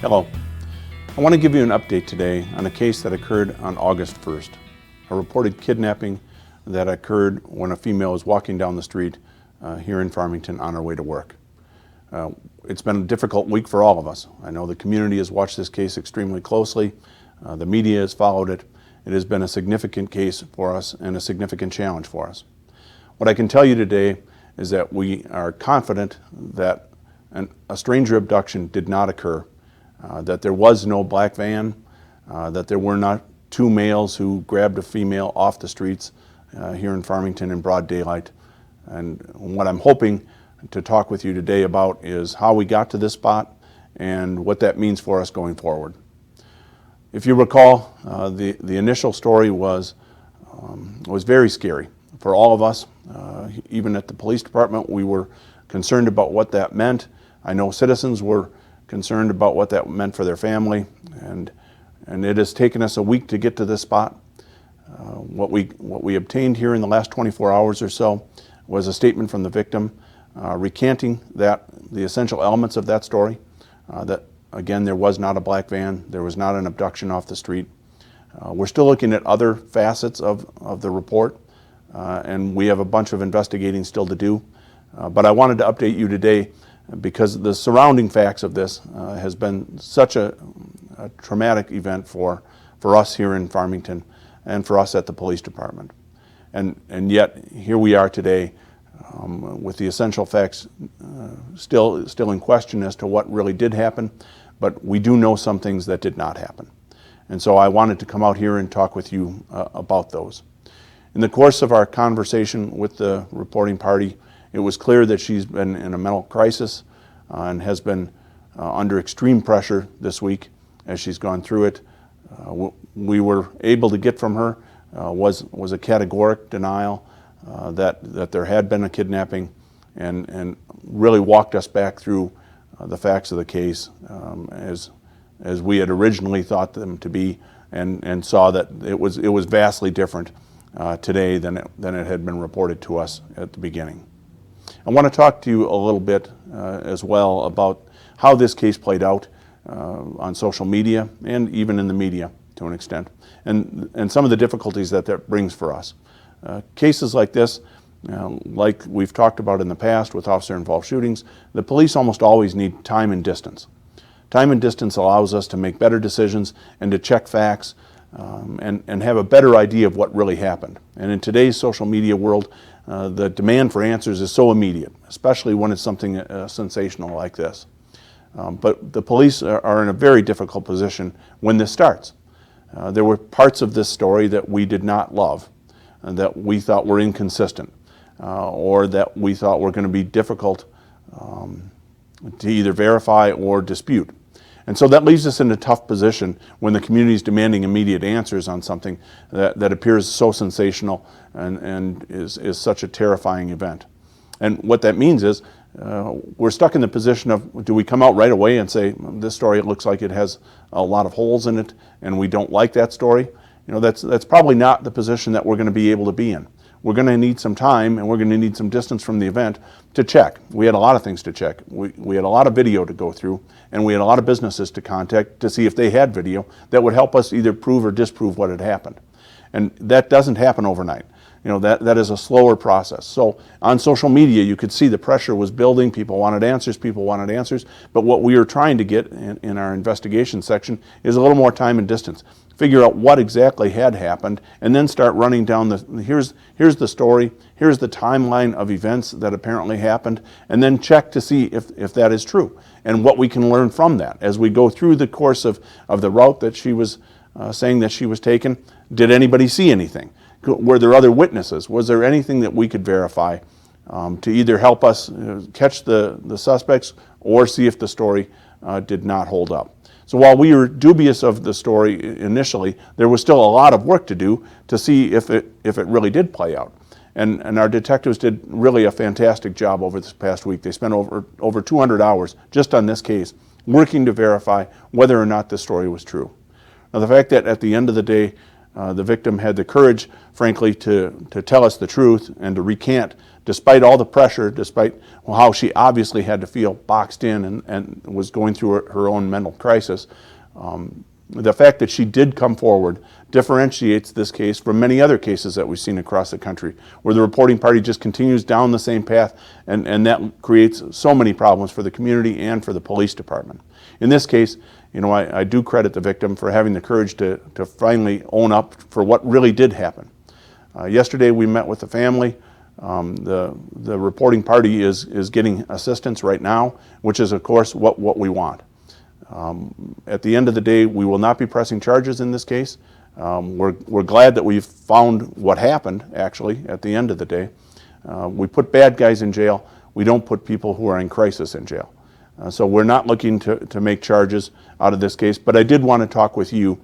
Hello. I want to give you an update today on a case that occurred on August 1st, a reported kidnapping that occurred when a female was walking down the street here in Farmington on her way to work. It's been a difficult week for all of us. I know the community has watched this case extremely closely. The media has followed it. It has been a significant case for us and a significant challenge for us. What I can tell you today is that we are confident that a stranger abduction did not occur, that there was no black van, that there were not two males who grabbed a female off the streets here in Farmington in broad daylight. And what I'm hoping to talk with you today about is how we got to this spot and what that means for us going forward. If you recall, the initial story was very scary for all of us. Even at the police department, we were concerned about what that meant. I know citizens were concerned about what that meant for their family, and it has taken us a week to get to this spot. What we obtained here in the last 24 hours or so was a statement from the victim recanting the essential elements of that story, that again, there was not a black van, there was not an abduction off the street. We're still looking at other facets of the report, and we have a bunch of investigating still to do. But I wanted to update you today because the surrounding facts of this has been such a traumatic event for us here in Farmington and for us at the police department. And yet, here we are today with the essential facts still in question as to what really did happen, but we do know some things that did not happen. And so I wanted to come out here and talk with you about those. In the course of our conversation with the reporting party, it was clear that she's been in a mental crisis and has been under extreme pressure this week as she's gone through it. We were able to get from her was a categoric denial that there had been a kidnapping, and really walked us back through the facts of the case as we had originally thought them to be, and saw that it was vastly different today than it had been reported to us at the beginning. I want to talk to you a little bit as well about how this case played out on social media and even in the media to an extent, and some of the difficulties that brings for us. Cases like this, like we've talked about in the past with officer-involved shootings, the police almost always need time and distance. Time and distance allows us to make better decisions and to check facts and have a better idea of what really happened. And in today's social media world, the demand for answers is so immediate, especially when it's something sensational like this. But the police are in a very difficult position when this starts. There were parts of this story that we did not love, and that we thought were inconsistent, or that we thought were going to be difficult to either verify or dispute. And so that leaves us in a tough position when the community is demanding immediate answers on something that appears so sensational and is such a terrifying event. And what that means is we're stuck in the position of, do we come out right away and say, this story looks like it has a lot of holes in it and we don't like that story? You know, that's probably not the position that we're going to be able to be in. We're going to need some time, and we're going to need some distance from the event to check. We had a lot of things to check. We had a lot of video to go through, and we had a lot of businesses to contact to see if they had video that would help us either prove or disprove what had happened. And that doesn't happen overnight. You know, that is a slower process. So on social media, you could see the pressure was building. People wanted answers. But what we were trying to get in our investigation section is a little more time and distance. Figure out what exactly had happened, and then start running down here's the story, here's the timeline of events that apparently happened, and then check to see if that is true and what we can learn from that as we go through the course of the route that she was saying that she was taken. Did anybody see anything? Were there other witnesses? Was there anything that we could verify to either help us catch the suspects or see if the story did not hold up? So while we were dubious of the story initially, there was still a lot of work to do to see if it really did play out. And our detectives did really a fantastic job over this past week. They spent over 200 hours just on this case, working to verify whether or not this story was true. Now, the fact that at the end of the day, The victim had the courage, frankly, to tell us the truth and to recant, despite all the pressure, despite how she obviously had to feel boxed in and was going through her own mental crisis. The fact that she did come forward differentiates this case from many other cases that we've seen across the country, where the reporting party just continues down the same path, and that creates so many problems for the community and for the police department. In this case, I do credit the victim for having the courage to finally own up for what really did happen. Yesterday we met with the family. The reporting party is getting assistance right now, which is of course what we want. At the end of the day, we will not be pressing charges in this case. We're glad that we've found what happened, actually, at the end of the day. We put bad guys in jail. We don't put people who are in crisis in jail. So we're not looking to make charges out of this case, but I did want to talk with you,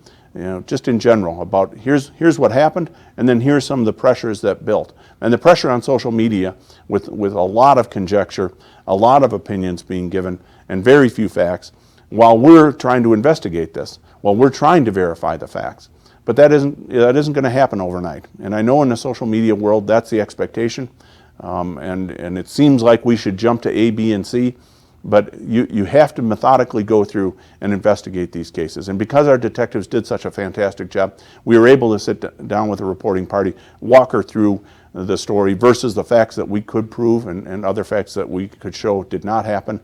just in general about here's what happened, and then here's some of the pressures that built. And the pressure on social media with a lot of conjecture, a lot of opinions being given, and very few facts, while we're trying to investigate this, while we're trying to verify the facts. But that isn't going to happen overnight. And I know in the social media world that's the expectation, and it seems like we should jump to A, B, and C, but you have to methodically go through and investigate these cases. And because our detectives did such a fantastic job, we were able to sit down with the reporting party, walk her through the story versus the facts that we could prove and other facts that we could show did not happen.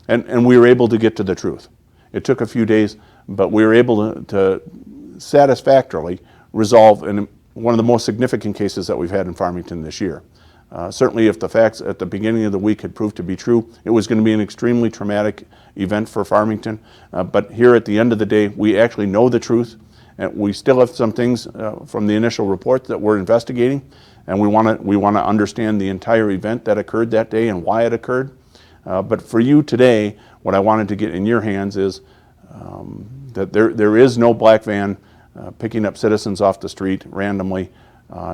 And we were able to get to the truth. It took a few days, but we were able to satisfactorily resolve in one of the most significant cases that we've had in Farmington this year. Certainly if the facts at the beginning of the week had proved to be true, it was going to be an extremely traumatic event for Farmington. But here at the end of the day, we actually know the truth. And we still have some things from the initial report that we're investigating, and we want to understand the entire event that occurred that day and why it occurred. But for you today, what I wanted to get in your hands is that there is no black van picking up citizens off the street randomly.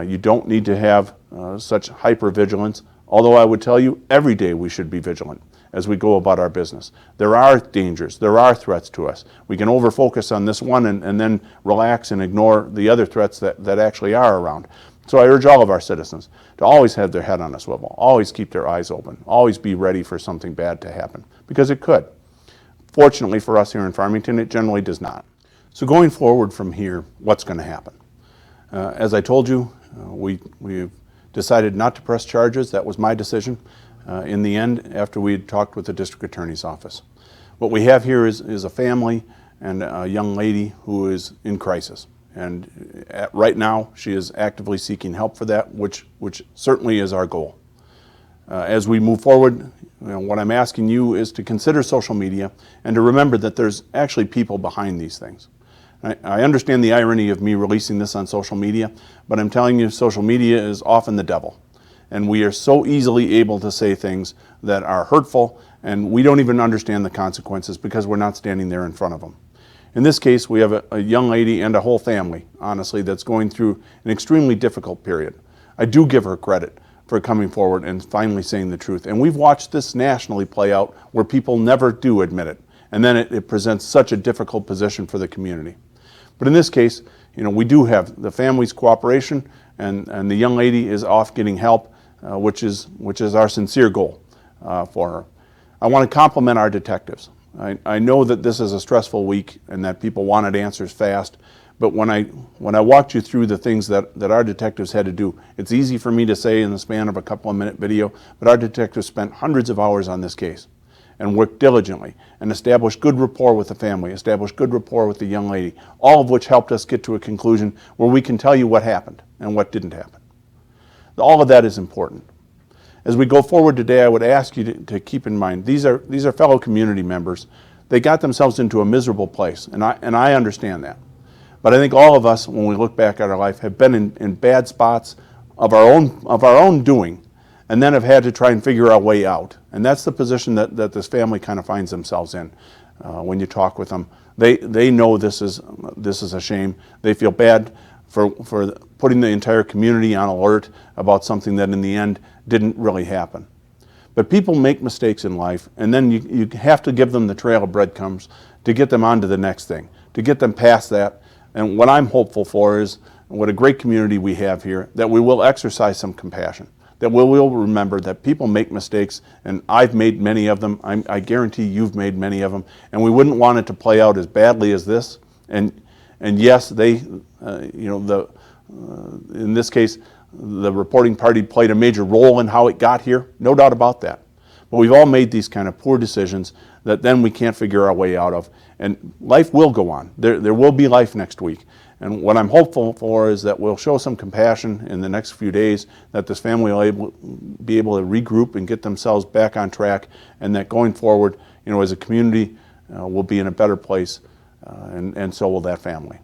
You don't need to have such hypervigilance, although I would tell you every day we should be vigilant as we go about our business. There are dangers, there are threats to us. We can overfocus on this one and then relax and ignore the other threats that actually are around. So I urge all of our citizens to always have their head on a swivel, always keep their eyes open, always be ready for something bad to happen, because it could. Fortunately for us here in Farmington, it generally does not. So going forward from here, what's going to happen? As I told you, we've decided not to press charges. That was my decision in the end after we had talked with the district attorney's office. What we have here is a family and a young lady who is in crisis. And right now, she is actively seeking help for that, which certainly is our goal. As we move forward, what I'm asking you is to consider social media and to remember that there's actually people behind these things. I understand the irony of me releasing this on social media, but I'm telling you, social media is often the devil. And we are so easily able to say things that are hurtful, and we don't even understand the consequences because we're not standing there in front of them. In this case, we have a young lady and a whole family, honestly, that's going through an extremely difficult period. I do give her credit for coming forward and finally saying the truth. And we've watched this nationally play out where people never do admit it. And then it presents such a difficult position for the community. But in this case, we do have the family's cooperation, and the young lady is off getting help, which is our sincere goal for her. I want to compliment our detectives. I know that this is a stressful week and that people wanted answers fast, but when I walked you through the things that our detectives had to do, it's easy for me to say in the span of a couple of minute video, but our detectives spent hundreds of hours on this case and worked diligently and established good rapport with the family, established good rapport with the young lady, all of which helped us get to a conclusion where we can tell you what happened and what didn't happen. All of that is important. As we go forward today, I would ask you to keep in mind, these are fellow community members. They got themselves into a miserable place, and I understand that. But I think all of us, when we look back at our life, have been in bad spots of our own doing, and then have had to try and figure our way out. And that's the position that this family kind of finds themselves in when you talk with them. They know this is a shame. They feel bad for putting the entire community on alert about something that in the end didn't really happen. But people make mistakes in life, and then you have to give them the trail of breadcrumbs to get them on to the next thing, to get them past that. And what I'm hopeful for is what a great community we have here, that we will exercise some compassion, that we will remember that people make mistakes, and I've made many of them. I guarantee you've made many of them, and we wouldn't want it to play out as badly as this. And yes, they, in this case, the reporting party played a major role in how it got here, no doubt about that. But we've all made these kind of poor decisions that then we can't figure our way out of. And life will go on. There will be life next week. And what I'm hopeful for is that we'll show some compassion in the next few days, that this family will be able to regroup and get themselves back on track, and that going forward, as a community, we'll be in a better place, and so will that family.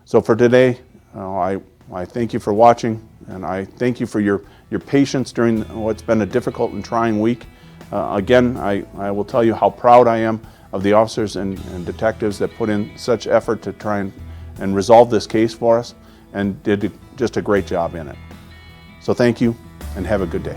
So for today, I thank you for watching, and I thank you for your patience during what's been a difficult and trying week. Again, I will tell you how proud I am of the officers and detectives that put in such effort to try and resolve this case for us, and did just a great job in it. So thank you, and have a good day.